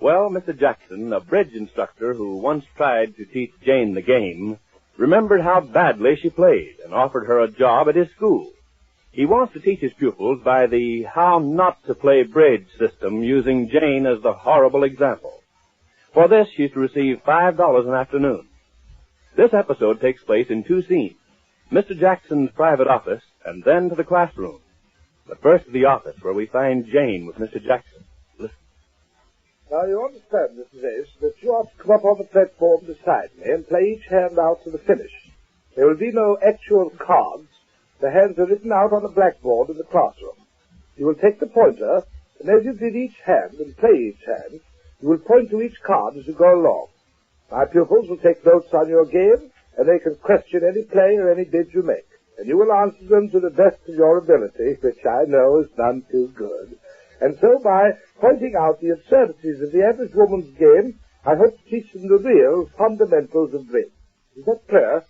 Well, Mr. Jackson, a bridge instructor who once tried to teach Jane the game, remembered how badly she played and offered her a job at his school. He wants to teach his pupils by the how not to play bridge system, using Jane as the horrible example. For this, she's to receive $5 an afternoon. This episode takes place in two scenes: Mr. Jackson's private office and then to the classroom. But first to the office, where we find Jane with Mr. Jackson. Listen. Now, you understand, Mrs. Ace, that you are to come up on the platform beside me and play each hand out to the finish. There will be no actual cards. The hands are written out on a blackboard in the classroom. You will take the pointer, and as you did each hand and play each hand, you will point to each card as you go along. My pupils will take notes on your game, and they can question any play or any bid you make. And you will answer them to the best of your ability, which I know is none too good. And so by pointing out the absurdities of the average woman's game, I hope to teach them the real fundamentals of bridge. Is that clear?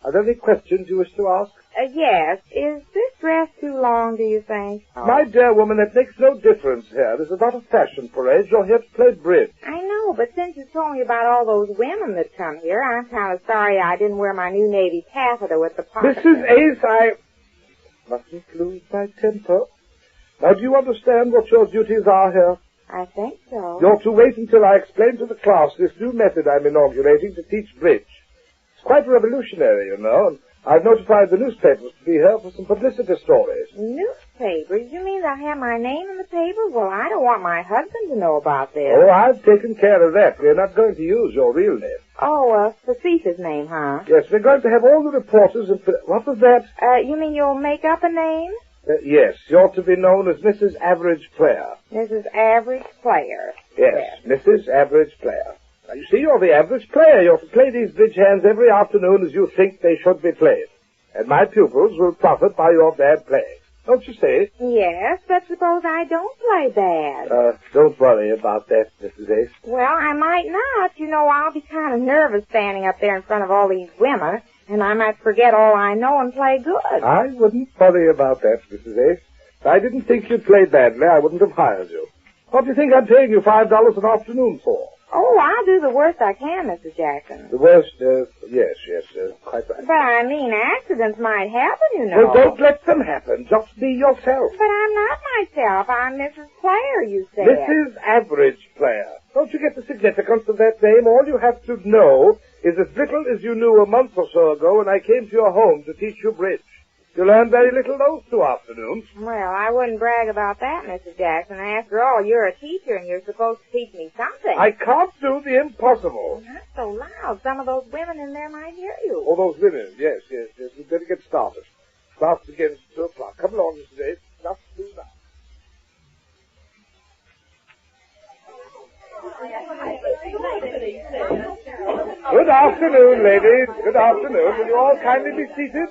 Are there any questions you wish to ask? Yes. Is this dress too long, do you think? Oh. My dear woman, it makes no difference here. This is not a fashion parade. You're here to play bridge. I know, but since you told me about all those women that come here, I'm kind of sorry I didn't wear my new navy taffeta with the parka. Mrs. Ace, I mustn't lose my temper. Now, do you understand what your duties are here? I think so. You're to wait until I explain to the class this new method I'm inaugurating to teach bridge. It's quite revolutionary, you know, and I've notified the newspapers to be here for some publicity stories. Newspapers? You mean they'll have my name in the paper? Well, I don't want my husband to know about this. Oh, I've taken care of that. We're not going to use your real name. Oh, a facetious name, huh? Yes, we're going to have all the reporters and... What was that? You mean you'll make up a name? Yes, you're to be known as Mrs. Average Player. Mrs. Average Player. Yes, Mrs. Average Player. Now, you see, you're the average player. You're to play these bridge hands every afternoon as you think they should be played. And my pupils will profit by your bad playing. Don't you see? Yes, but suppose I don't play bad. Don't worry about that, Mrs. Ace. Well, I might not. You know, I'll be kind of nervous standing up there in front of all these women, and I might forget all I know and play good. I wouldn't worry about that, Mrs. Ace. If I didn't think you'd play badly, I wouldn't have hired you. What do you think I'm paying you $5 an afternoon for? Oh, I'll do the worst I can, Mr. Jackson. The worst, yes, quite right. But I mean, accidents might happen, you know. Well, don't let them happen. Just be yourself. But I'm not myself. I'm Mrs. Player, you said. Mrs. Average Player. Don't you get the significance of that name? All you have to know is as little as you knew a month or so ago when I came to your home to teach you bridge. You learned very little those 2 afternoons. Well, I wouldn't brag about that, Mrs. Jackson. After all, you're a teacher and you're supposed to teach me something. I can't do the impossible. Not so loud. Some of those women in there might hear you. Oh, those women. Yes. We'd better get started. Class begins at 2 o'clock. Come along, Mrs. Ace. Just do that. Good afternoon, ladies. Good afternoon. Will you all kindly be seated?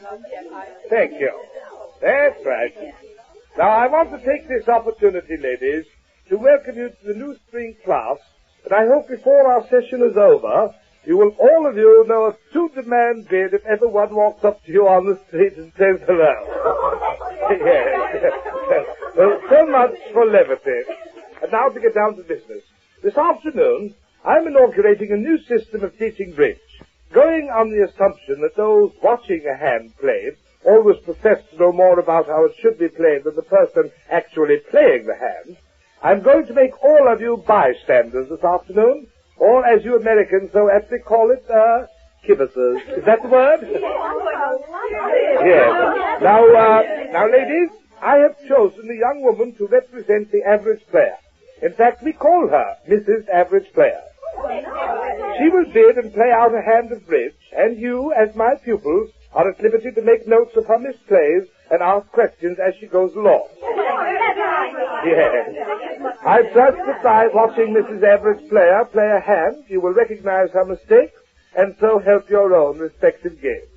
Thank you. That's right. Now, I want to take this opportunity, ladies, to welcome you to the new spring class, and I hope before our session is over, you will all of you know a two-demand bid if ever one walks up to you on the street and says hello. Yes. Well, so much for levity. And now to get down to business. This afternoon, I'm inaugurating a new system of teaching bridge, going on the assumption that those watching a hand played always profess to know more about how it should be played than the person actually playing the hand. I'm going to make all of you bystanders this afternoon, or as you Americans so aptly call it, kibitzers. Is that the word? Yes. Now, ladies, I have chosen a young woman to represent the average player. In fact, we call her Mrs. Average Player. She will bid and play out a hand of bridge, and you, as my pupils, are at liberty to make notes of her misplays and ask questions as she goes along. Yes. I trust that by watching Mrs. Average Player play a hand, you will recognize her mistakes and so help your own respective game.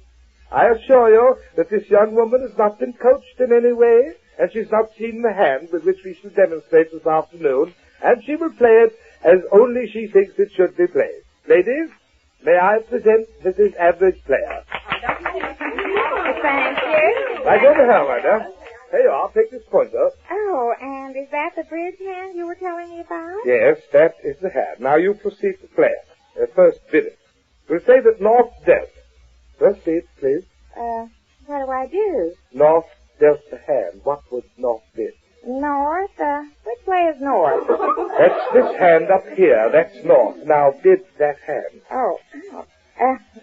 I assure you that this young woman has not been coached in any way, and she's not seen the hand with which we shall demonstrate this afternoon, and she will play it as only she thinks it should be played. Ladies, may I present Mrs. Average Player? Thank you. I go to her, Wanda. Here you are. Take this pointer. Oh, and is that the bridge hand you were telling me about? Yes, that is the hand. Now you proceed to play it. First bid it. We'll say that North dealt. First bid, please. What do I do? North dealt the hand. What would North bid? North? Which way is north? That's this hand up here. That's North. Now bid that hand. Oh.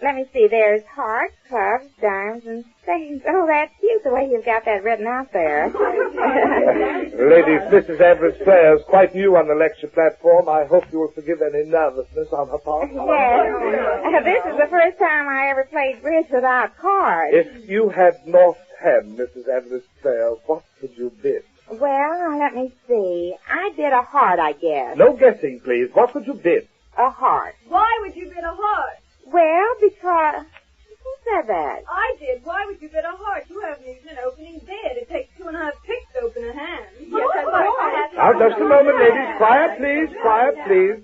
Let me see. There's hearts, clubs, dimes, and spades. Oh, that's cute the way you've got that written out there. Ladies, Mrs. Everett's player is quite new on the lecture platform. I hope you will forgive any nervousness on her part. Yes. This is the first time I ever played bridge without cards. If you had North's hand, Mrs. Everett's player, what would you bid? Well, let me see. I bid a heart, I guess. No guessing, please. What would you bid? A heart. Why would you bid a heart? Well, because... Who said that? I did. Why would you bid a heart? You haven't used an opening bid. It takes 2.5 picks to open a hand. Yes, that's right. Now, just a moment, ladies. Quiet, please. Quiet, please.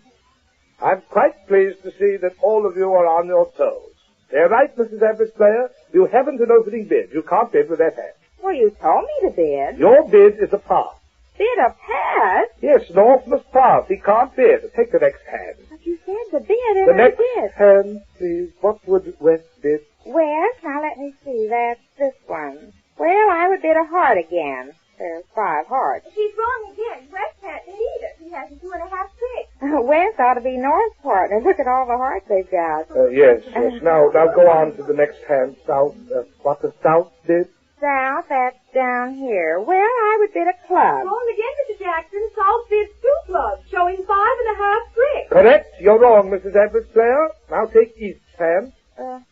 I'm quite pleased to see that all of you are on your toes. They're right, Mrs. Everett's player. You haven't an opening bid. You can't bid with that hand. Well, you told me to bid. Your bid is a pass. Bid a pass? Yes, North must pass. He can't bid. Take the next hand. But you said the bid, and the next I did. hand, please. What would West bid? West? Now, let me see. That's this one. Well, I would bid a heart again. There's 5 hearts. She's wrong again. West can't bid either. He has a 2.5 picks. West ought to be North's partner. Look at all the hearts they've got. Yes. Now go on to the next hand. South. What does South bid? South, that's down here. Well, I would bid a club. Wrong again, Mr. Jackson. South bids 2 clubs, showing 5.5 tricks. Correct. You're wrong, Mrs. Everett's player. Now take East's hand.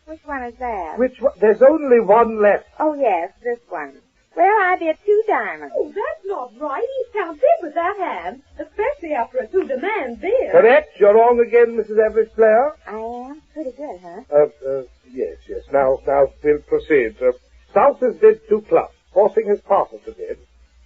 Which one is that? Which one? There's only one left. Oh, yes, this one. Well, I bid 2 diamonds. Oh, that's not right. East can't bid with that hand, especially after a 2-demand bid. Correct. You're wrong again, Mrs. Everett's player. I am? Pretty good, huh? Yes. Now we'll proceed. South has bid 2 clubs, forcing his partner to bid.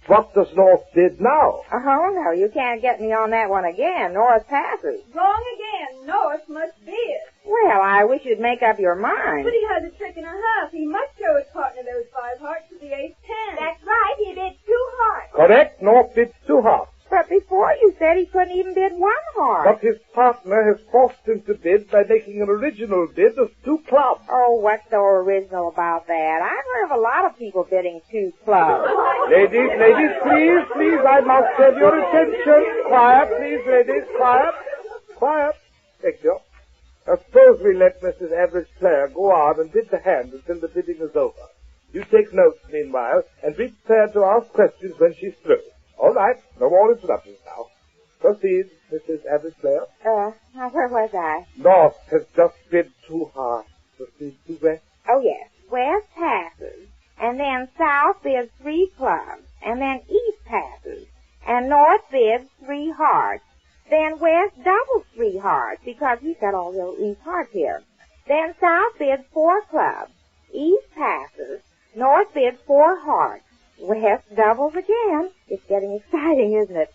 What does North bid now? Oh, no, you can't get me on that one again. North passes. Wrong again. North must bid. Well, I wish you'd make up your mind. But he has a trick and a half. He must show his partner those 5 hearts to the ace-10. That's right. He bid 2 hearts. Correct. North bids 2 hearts. But before you said he couldn't even bid 1 heart. But his partner has forced him to bid by making an original bid of 2 clubs. Oh, what's so original about that? I've heard of a lot of people bidding 2 clubs. Ladies, please, I must have your attention. Quiet, please, ladies, quiet. Thank you. Now, suppose we let Mrs. Everett's player go on and bid the hand until the bidding is over. You take notes meanwhile, and be prepared to ask questions when she's through. All right, no more interruptions now. Proceed, Mrs. Everett's player. Now where was I? North has just bid 2 hearts. Proceed to West. Oh, yes. West passes. And then South bids 3 clubs. And then East passes. And North bids 3 hearts. Then West doubles 3 hearts because he's got all these hearts here. Then South bids 4 clubs. East passes. North bids 4 hearts. West doubles again. It's getting exciting, isn't it?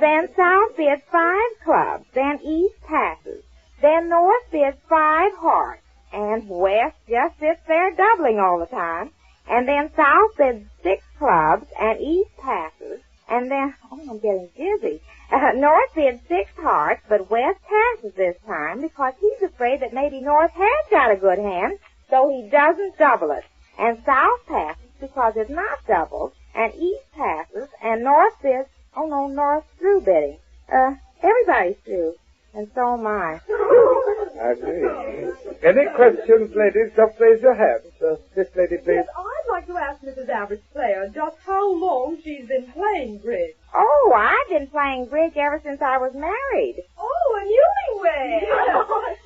Then South bids 5 clubs. Then East passes. Then North bids 5 hearts. And West just sits there doubling all the time. And then South bids 6 clubs. And East passes. And then, I'm getting dizzy. North bids 6 hearts, but West passes this time because he's afraid that maybe North has got a good hand, so he doesn't double it. And South passes because it's not doubled, and East passes, and North bids, oh no, North's through bidding. Everybody's through, and so am I. I agree. Any questions, ladies? Just raise your hands. This lady, please. Yes, I'd like to ask Mrs. Everett's player just how long she's been playing bridge. Oh, I've been playing bridge ever since I was married. Oh, a newlywed.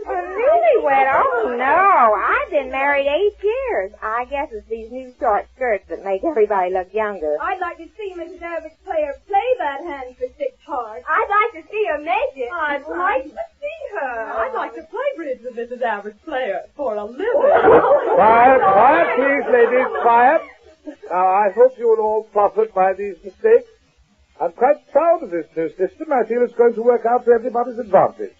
A newlywed? Oh, no. I've been married 8 years. I guess it's these new short skirts that make everybody look younger. I'd like to see Mrs. Everett's player play that hand for 6 hearts. I'd like to see her make it. I'd like to see her. I'd like to play bridge with Mrs. Everett's player for a living. Quiet, please, ladies, quiet. Now, I hope you will all profit by these mistakes. I'm quite proud of this new system. I feel it's going to work out to everybody's advantage.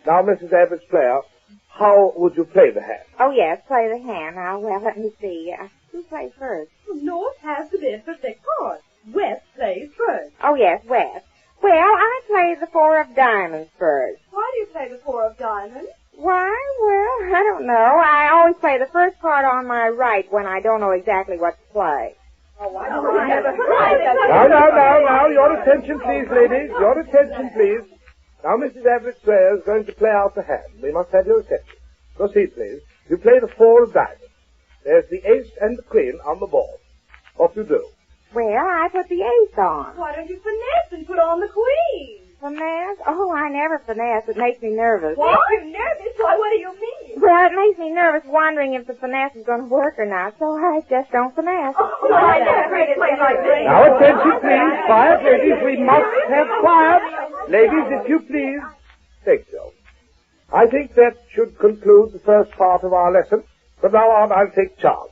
Now, Mrs. Everett's player, how would you play the hand? Oh, yes, play the hand. Now, well, let me see. Who plays first? North has the bid for 6 cards. West plays first. Oh, yes, West. Well, I play the 4 of diamonds first. Why do you play the 4 of diamonds? Why? Well, I don't know. I always play the first card on my right when I don't know exactly what to play. Oh, I never tried it. Now, your attention, please, ladies. Your attention, please. Now, Mrs. Everett's player is going to play out the hand. We must have your attention. Proceed, please. You play the 4 of diamonds. There's the ace and the queen on the board. What do you do? Well, I put the ace on. Why don't you finesse and put on the queen? Finesse? Oh, I never finesse. It makes me nervous. What? Makes you nervous? Why, what do you mean? Well, it makes me nervous wondering if the finesse is going to work or not, so I just don't finesse. Oh, I never heard it like that. Now, attention, please. Quiet, ladies. We must have quiet. Ladies, if you please. Thank you. I think that should conclude the first part of our lesson. From now on, I'll take charge.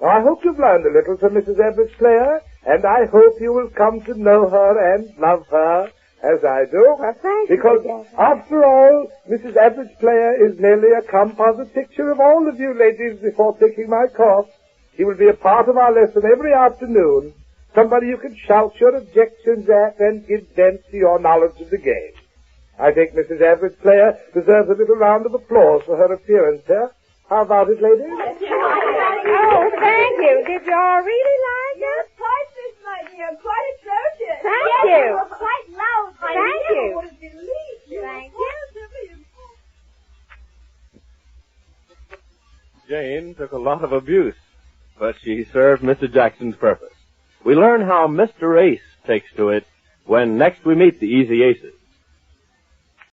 Now, I hope you've learned a little from Mrs. Everett's player, and I hope you will come to know her and love her as I do. Well, thank you. Because, after all, Mrs. Everett's player is merely a composite picture of all of you ladies before taking my course. He will be a part of our lesson every afternoon, somebody you can shout your objections at and give vent to your knowledge of the game. I think Mrs. Everett's player deserves a little round of applause for her appearance here. How about it, ladies? Oh, thank you. Did you all really like it? Priceless, my dear. Quite atrocious. Thank you. Quite loud. Thank you. Would have believed you. Thank you. Jane took a lot of abuse, but she served Mr. Jackson's purpose. We learn how Mr. Ace takes to it when next we meet the Easy Aces.